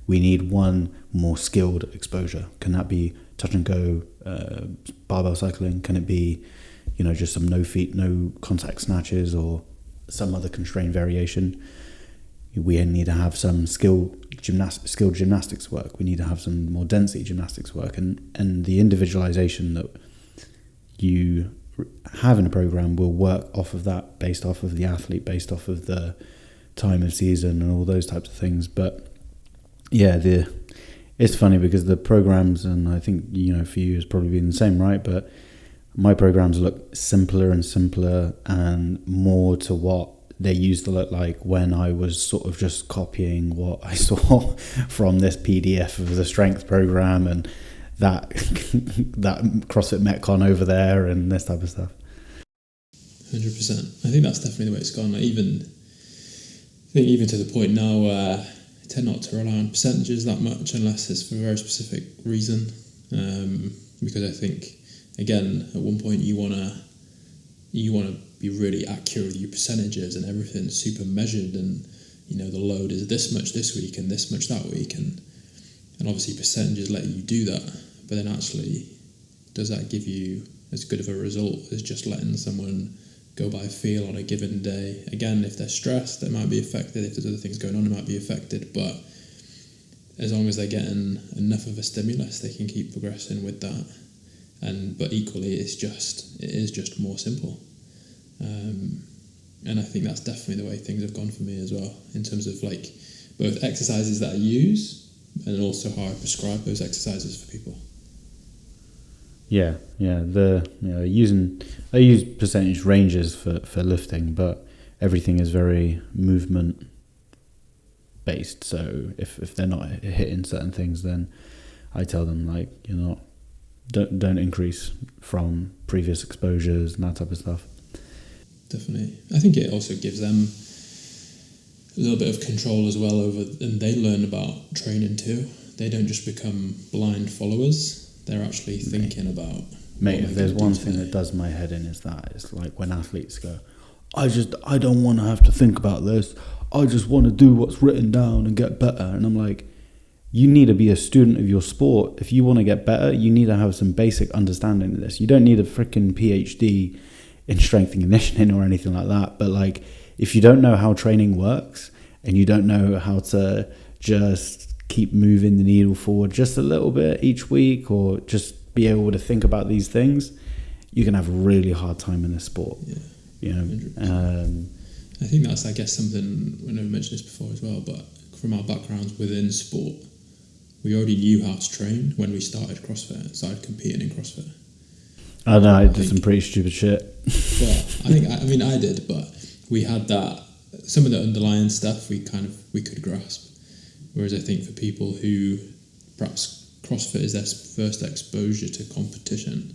We need 1 more skilled exposure. Can that be touch and go, barbell cycling? Can it be, just some no feet, no contact snatches, or some other constrained variation? We need to have some skilled gymnastics work. We need to have some more density gymnastics work, and the individualization that you have in a program will work off of that, based off of the athlete, based off of the time of season and all those types of things. But yeah, it's funny because the programs, and I think for you it's probably been the same, right? But my programs look simpler and simpler and more to what they used to look like when I was sort of just copying what I saw from this PDF of the strength program and that CrossFit Metcon over there and this type of stuff. 100%. I think that's definitely the way it's gone. Even to the point now where I tend not to rely on percentages that much unless it's for a very specific reason. Because I think, again, at one point you wanna be really accurate with your percentages and everything's super measured, and the load is this much this week and this much that week, and obviously percentages let you do that, but then actually does that give you as good of a result as just letting someone go by feel on a given day? Again, if they're stressed, they might be affected. If there's other things going on, they might be affected, but as long as they're getting enough of a stimulus, they can keep progressing with that. But equally, it is just more simple. And I think that's definitely the way things have gone for me as well, in terms of both exercises that I use and also how I prescribe those exercises for people. Yeah. I use percentage ranges for lifting, but everything is very movement based. So if they're not hitting certain things, then I tell them don't increase from previous exposures and that type of stuff. Definitely. I think it also gives them a little bit of control as well and they learn about training too. They don't just become blind followers. They're actually thinking about... Mate, if there's one thing that does my head in, it's like when athletes go, I don't want to have to think about this. I just want to do what's written down and get better. And I'm like, you need to be a student of your sport. If you want to get better, you need to have some basic understanding of this. You don't need a freaking PhD in strength and conditioning or anything like that. But if you don't know how training works and you don't know how to just keep moving the needle forward just a little bit each week, or just be able to think about these things, you can have a really hard time in this sport. Yeah, I think that's, something, I know we mentioned this before as well, but from our backgrounds within sport, we already knew how to train when we started CrossFit, started competing in CrossFit. I know, I did some pretty stupid shit. But I did, but we had that, some of the underlying stuff we could grasp. Whereas I think for people who perhaps CrossFit is their first exposure to competition,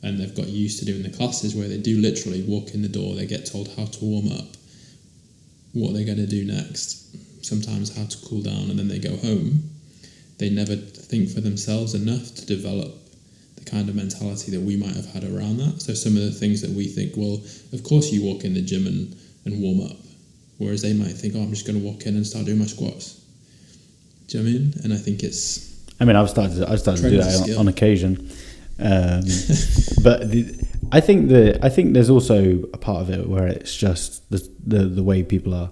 and they've got used to doing the classes where they do literally walk in the door, they get told how to warm up. what they're going to do next, sometimes how to cool down, and then they go home, they never think for themselves enough to develop the kind of mentality that we might have had around that. So some of the things that we think, well, of course you walk in the gym and warm up, whereas they might think, oh, I'm just going to walk in and start doing my squats. Do you know what I mean? And I think I've started to do that on occasion, but I think there's also a part of it where it's just the way people are.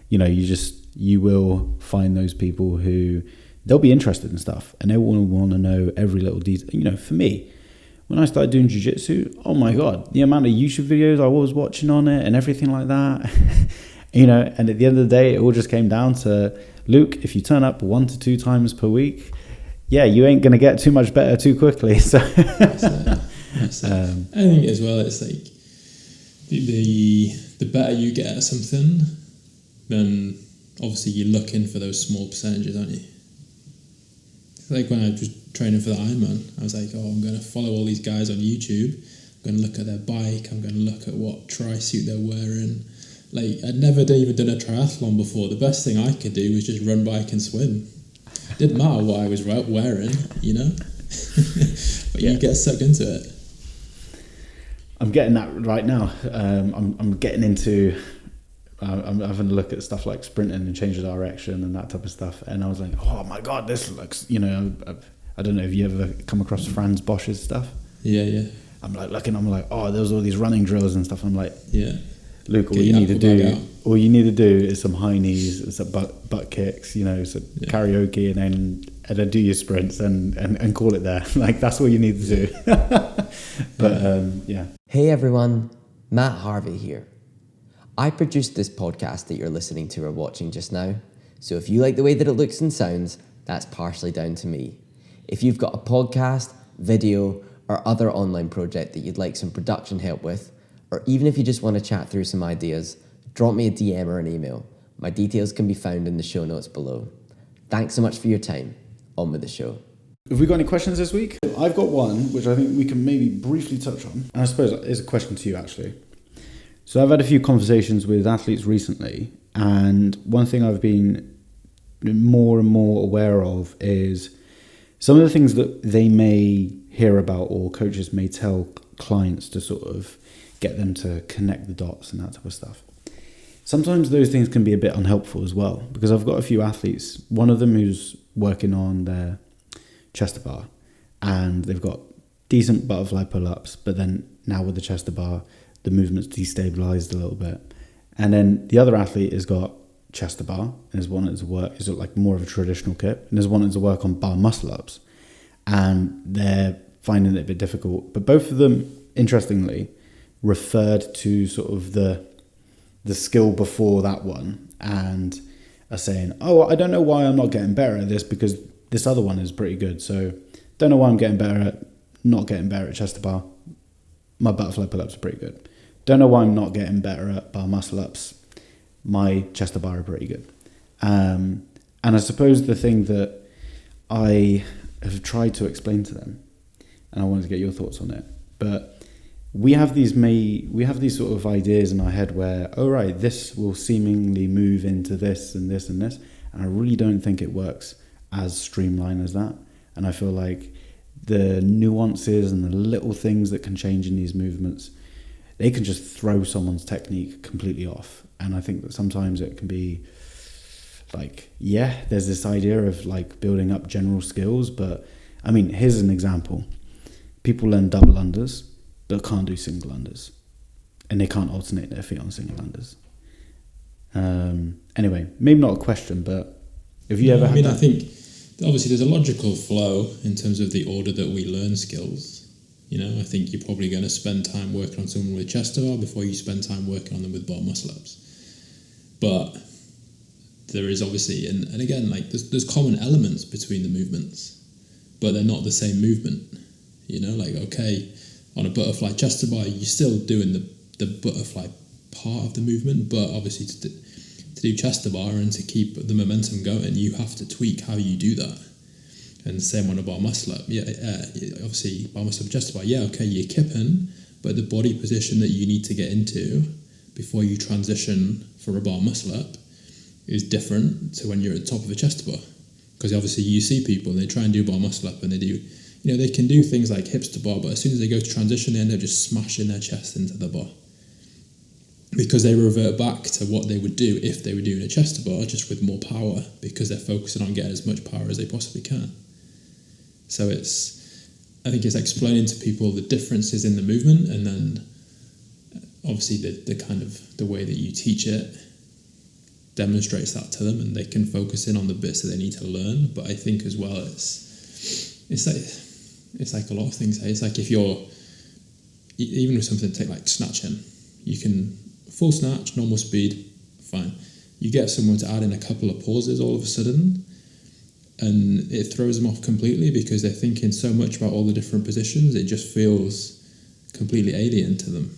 You know, you will find those people who they'll be interested in stuff and they will want to know every little detail. You know, for me, when I started doing jiu-jitsu, oh my God, the amount of YouTube videos I was watching on it and everything like that. You know, and at the end of the day, it all just came down to, Luke, if you turn up 1 to 2 times per week, yeah, you ain't going to get too much better too quickly. So That's it. I think as well, it's like the better you get at something, then obviously you're looking for those small percentages, aren't you? Like when I was training for the Ironman, I was like, oh, I'm going to follow all these guys on YouTube. I'm going to look at their bike. I'm going to look at what tri-suit they're wearing. Like, I'd never even done a triathlon before. The best thing I could do was just run, bike and swim. Didn't matter what I was wearing, you know? But you get sucked into it. I'm getting that right now. I'm getting into... I'm having a look at stuff like sprinting and change of direction and that type of stuff, and I was like, oh my God, this looks, you know, I don't know if you ever come across Franz Bosch's stuff. Yeah. I'm like looking, I'm like, oh, there's all these running drills and stuff. I'm like, yeah, Luke, all you need to do is some high knees, some butt kicks, you know, some karaoke, and then do your sprints and call it there. Like, that's what you need to do. But yeah. Hey everyone, Matt Harvey here. I produced this podcast that you're listening to or watching just now, so if you like the way that it looks and sounds, that's partially down to me. If you've got a podcast, video, or other online project that you'd like some production help with, or even if you just want to chat through some ideas, drop me a DM or an email. My details can be found in the show notes below. Thanks so much for your time. On with the show. Have we got any questions this week? I've got one, which I think we can maybe briefly touch on. And I suppose it's a question to you, actually. So I've had a few conversations with athletes recently, and one thing I've been more and more aware of is some of the things that they may hear about or coaches may tell clients to sort of get them to connect the dots and that type of stuff. Sometimes those things can be a bit unhelpful as well, because I've got a few athletes, one of them who's working on their chest to bar, and they've got decent butterfly pull-ups, but then now with the chest to bar, the movement's destabilized a little bit. And then the other athlete has got chest to bar and is wanting to work, is like more of a traditional kip, and is wanting to work on bar muscle ups, and they're finding it a bit difficult. But both of them, interestingly, referred to sort of the skill before that one and are saying, oh, I don't know why I'm not getting better at this because this other one is pretty good. So don't know why I'm not getting better at chest to bar. My butterfly pull-ups are pretty good. Don't know why I'm not getting better at bar muscle-ups. My chest to bar are pretty good. And I suppose the thing that I have tried to explain to them, and I wanted to get your thoughts on it, but we have these sort of ideas in our head where, oh right, this will seemingly move into this and this and this, and I really don't think it works as streamlined as that. And I feel like the nuances and the little things that can change in these movements, they can just throw someone's technique completely off. And I think that sometimes it can be like, yeah, there's this idea of like building up general skills, but I mean, here's an example. People learn double unders, but can't do single unders. And they can't alternate their feet on single unders. Anyway, maybe not a question, but have you ever had that? I think obviously there's a logical flow in terms of the order that we learn skills. You know, I think you're probably going to spend time working on someone with chest to bar before you spend time working on them with bar muscle ups. But there is obviously, and again, like there's common elements between the movements, but they're not the same movement. You know, like, okay, on a butterfly chest to bar, you're still doing the butterfly part of the movement, but obviously to do chest to bar and to keep the momentum going, you have to tweak how you do that. And the same on a bar muscle up. Yeah, obviously bar muscle up chest to bar. Yeah, okay, you're kipping, but the body position that you need to get into before you transition from a bar muscle up is different to when you're at the top of a chest bar. Because obviously you see people, they try and do bar muscle up and they do, they can do things like hips to bar, but as soon as they go to transition, they end up just smashing their chest into the bar. Because they revert back to what they would do if they were doing a chest to bar, just with more power, because they're focusing on getting as much power as they possibly can. So I think it's explaining to people the differences in the movement, and then obviously the kind of the way that you teach it demonstrates that to them, and they can focus in on the bits that they need to learn. But I think as well, it's like a lot of things. It's like if you're even with something take like snatching, you can full snatch, normal speed, fine. You get someone to add in a couple of pauses all of a sudden, and it throws them off completely because they're thinking so much about all the different positions. It just feels completely alien to them.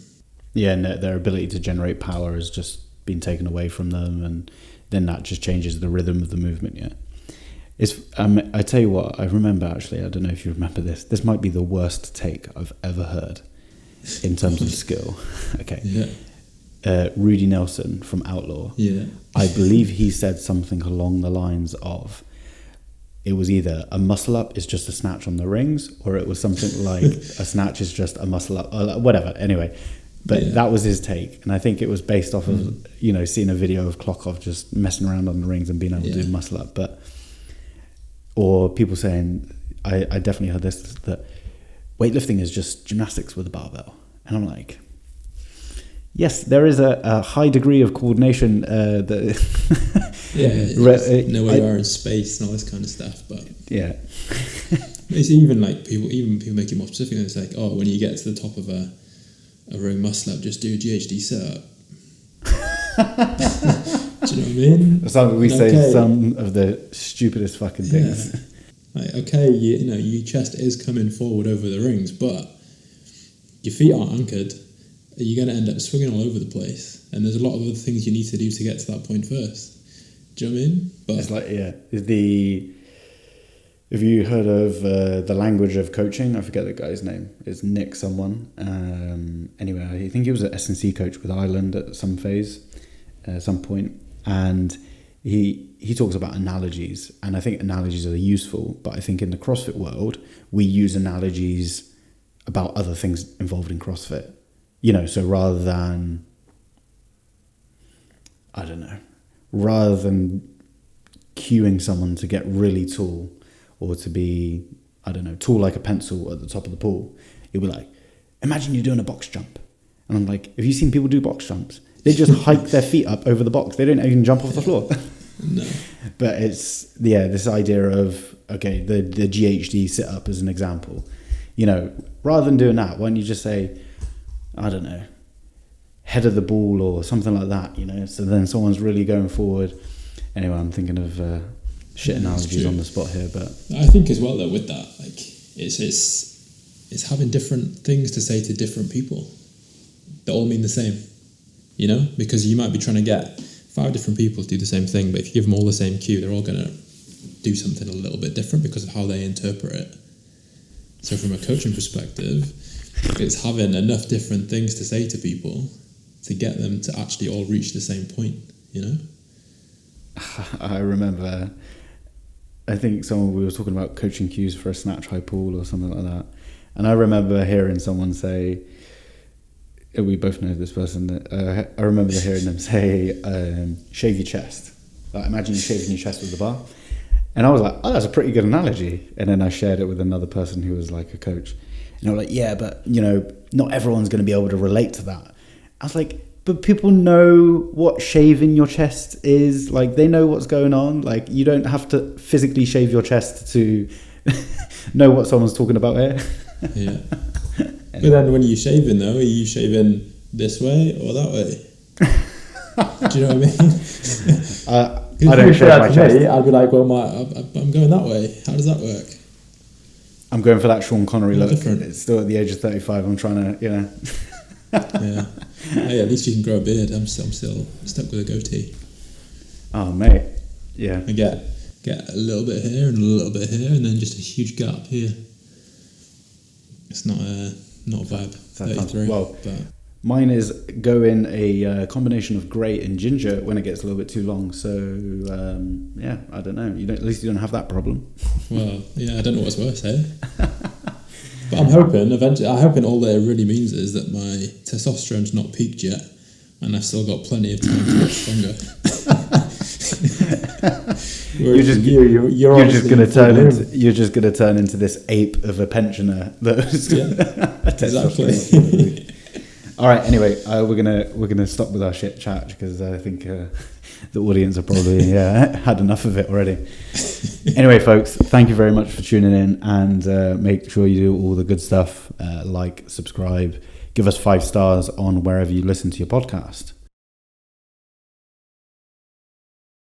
Yeah, and their ability to generate power has just been taken away from them, and then that just changes the rhythm of the movement. Yeah, it's I tell you what, I remember actually, I don't know if you remember this might be the worst take I've ever heard in terms of skill. Okay. Yeah. Rudy Nelson from Outlaw. Yeah. I believe he said something along the lines of, it was either a muscle up is just a snatch on the rings, or it was something like a snatch is just a muscle up, or whatever. Anyway, but that was his take, and I think it was based off of seeing a video of Klokov just messing around on the rings and being able to do muscle up. But or people saying, I definitely heard this, that weightlifting is just gymnastics with a barbell, and I'm like, yes, there is a high degree of coordination. Know where you are in space and all this kind of stuff. But yeah, it's even like people make it more specific. And it's like, oh, when you get to the top of a row muscle up, just do a GHD setup. Do you know what I mean? Something we say some of the stupidest fucking things. Yeah. Like, okay, your chest is coming forward over the rings, but your feet aren't anchored. You're going to end up swinging all over the place, and there's a lot of other things you need to do to get to that point first. Do you know what I mean? But it's like, have you heard of the language of coaching? I forget the guy's name. It's Nick someone. Anyway, I think he was an S&C coach with Ireland at some phase, at some point, and he talks about analogies, and I think analogies are useful, but I think in the CrossFit world, we use analogies about other things involved in CrossFit. So rather than cueing someone to get really tall or to be, tall like a pencil at the top of the pool, you'll be like, imagine you're doing a box jump. And I'm like, have you seen people do box jumps? They just hike their feet up over the box. They don't even jump off the floor. No. But it's, this idea of, okay, the GHD sit up as an example. Rather than doing that, why don't you just say, head of the ball or something like that, so then someone's really going forward. Anyway, I'm thinking of shit analogies on the spot here, but I think as well though with that, like it's having different things to say to different people that all mean the same, because you might be trying to get 5 different people to do the same thing, but if you give them all the same cue, they're all going to do something a little bit different because of how they interpret it. So from a coaching perspective, it's having enough different things to say to people to get them to actually all reach the same point, I remember, I think we were talking about coaching cues for a snatch high pull or something like that, and I remember hearing someone say, we both know this person, I remember hearing them say, shave your chest. Like, imagine you shaving your chest with a bar. And I was like, oh, that's a pretty good analogy. And then I shared it with another person who was like a coach. And they were like, yeah, but, not everyone's going to be able to relate to that. I was like, but people know what shaving your chest is. Like, they know what's going on. Like, you don't have to physically shave your chest to know what someone's talking about here. Yeah. But then when you're shaving, though, are you shaving this way or that way? Do you know what I mean? I don't shave my chest. I'd be like, well, I'm going that way. How does that work? I'm going for that Sean Connery look. Different. It's still at the age of 35. I'm trying to, Yeah. Hey, at least you can grow a beard. I'm still stuck with a goatee. Oh, mate. Yeah. I get a little bit here and a little bit here, and then just a huge gap here. It's not a vibe. 33. Well, but Mine is go in a combination of grey and ginger when it gets a little bit too long. So yeah, I don't know. At least you don't have that problem. Well, yeah, I don't know what's worse, eh? But I'm hoping eventually. I'm hoping all that it really means is that my testosterone's not peaked yet, and I've still got plenty of time to get stronger. You're just going to turn into this ape of a pensioner. Exactly. All right. Anyway, we're gonna stop with our shit chat because I think the audience have probably had enough of it already. Anyway, folks, thank you very much for tuning in, and make sure you do all the good stuff, like, subscribe, give us 5 stars on wherever you listen to your podcast.